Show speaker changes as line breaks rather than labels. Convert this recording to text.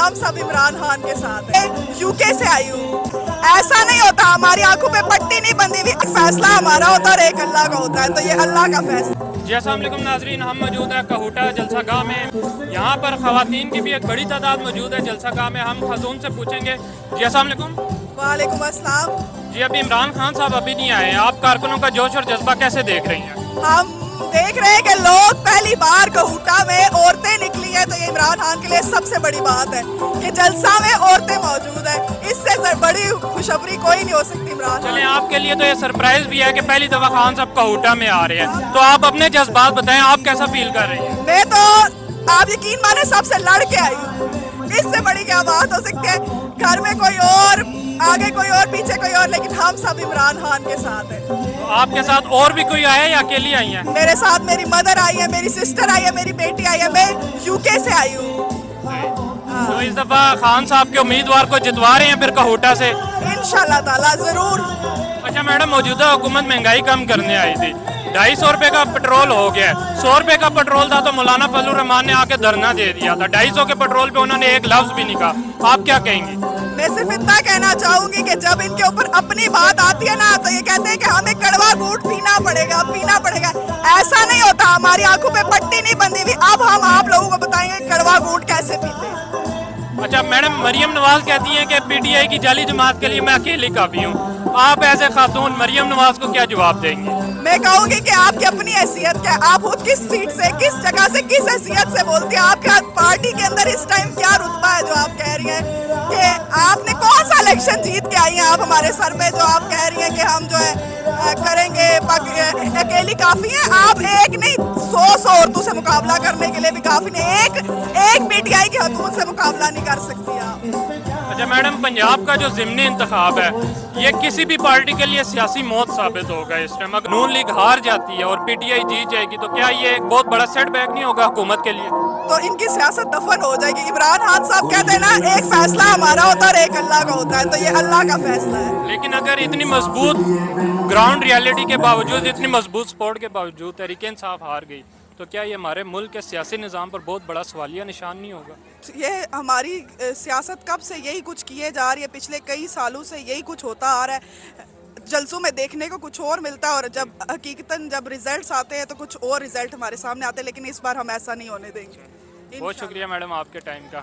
हम सब इमरान खान के साथ हैं। यूके से आई हूँ, ऐसा नहीं होता, हमारी आंखों पे पट्टी नहीं बंधी हुई, फैसला हमारा होता है और एक अल्लाह का होता है, तो ये अल्लाह का फैसला।
जी अस्सलाम वालेकुम नाजरीन, हम मौजूद है कहूटा जलसा गाह में। यहाँ पर ख़वातीन की भी एक बड़ी तादाद मौजूद है जलसा गाह में। हम खातून से पूछेंगे। जी अस्सलाम वालेकुम।
वालेकुम अस्सलाम।
जी अभी इमरान खान साहब अभी नहीं आए हैं, आप कारकुनों का जोश और जज्बा कैसे देख रही हैं?
हम देख रहे हैं कि लोग पहली बार कहूटा में औरतें निकली हैं, तो ये इमरान खान के लिए सबसे बड़ी बात है कि जलसा में औरतें मौजूद हैं। इससे बड़ी खुशखबरी कोई नहीं हो सकती इमरान।
चलें, आपके लिए तो ये सरप्राइज भी है कि पहली दफ़ा खान साहब कहूटा में आ रहे हैं, तो आप अपने जज्बात बताएं, आप कैसा फील कर रही हैं?
मैं तो आप यकीन माने सबसे लड़ के आई हूँ, इससे बड़ी क्या बात हो सकती है। घर में कोई और, आगे कोई और, पीछे कोई और, लेकिन हम सब इमरान खान के साथ हैं।
तो आपके साथ और भी कोई आया है या अकेली आई हैं?
मेरे साथ मेरी मदर आई है, मेरी सिस्टर आई है, मेरी बेटी आई है, मैं यूके से आई हूँ।
तो इस दफ़ा खान साहब के उम्मीदवार को जितवा रहे हैं फिर कहूटा से?
इंशाल्लाह ताला जरूर।
अच्छा मैडम, मौजूदा हुकूमत महंगाई कम करने आई थी, 250 रुपये का पेट्रोल हो गया। 100 रुपये का पेट्रोल था तो मौलाना फजलुर रहमान ने आके धरना दे दिया था। 250 के पेट्रोल पे उन्होंने एक लफ्ज भी नहीं कहा। आप क्या कहेंगी?
मैं सिर्फ इतना कहना चाहूंगी कि जब इनके ऊपर अपनी बात आती है ना, तो ये कहते हैं कि हमें कड़वा घूंट पीना पड़ेगा, पीना पड़ेगा। ऐसा नहीं होता, हमारी आंखों पे पट्टी नहीं बंधी हुई। अब हम आप लोगों को बताएंगे कड़वा घूंट कैसे पीते हैं।
अच्छा मैडम, मरियम नवाज कहती हैं कि पीटीआई की जाली जमात के लिए मैं अकेली काफी हूँ। आप ऐसे खातून मरियम नवाज को क्या जवाब देंगी?
मैं कहूंगी कि आपकी अपनी हैसियत क्या, आप खुद किस सीट से, किस जगह से, किस हैसियत से बोलती हैं। आपके पार्टी के अंदर इस टाइम क्या रुतबा है जो आप कह रही हैं कि आपने कौन सा इलेक्शन जीत के आई हैं आप हमारे सर पे, जो आप कह रही हैं कि हम जो है करेंगे, अकेली काफी है। आप एक नहीं 100 औरतों से मुकाबला करने के लिए भी काफी नहीं, एक पीटीआई की हदूद से मुकाबला नहीं कर सकती आप।
अच्छा मैडम, पंजाब का जो ज़िमनी इंतखाब है ये किसी भी पार्टी के लिए सियासी मौत साबित होगा। इस टाइम अगर नून लीग हार जाती है और पीटीआई जीत जाएगी तो क्या ये एक बहुत बड़ा सेटबैक नहीं होगा हुकूमत के लिए?
तो इनकी सियासत दफन हो जाएगी। इमरान खान साहब कहते हैं ना, एक फैसला हमारा होता है और एक अल्लाह का होता है, तो ये अल्लाह का फैसला है।
लेकिन अगर इतनी मजबूत ग्राउंड रियलिटी के बावजूद, इतनी मजबूत सपोर्ट के बावजूद तहरीक इंसाफ हार गई, तो क्या ये हमारे मुल्क के सियासी निज़ाम पर बहुत बड़ा सवालिया निशान नहीं होगा?
ये हमारी सियासत कब से यही कुछ किए जा रही है, पिछले कई सालों से यही कुछ होता आ रहा है। जलसों में देखने को कुछ और मिलता है और जब हकीकतन जब रिजल्ट्स आते हैं तो कुछ और रिजल्ट हमारे सामने आते हैं, लेकिन इस बार हम ऐसा नहीं होने देंगे।
बहुत शुक्रिया मैडम आपके टाइम का।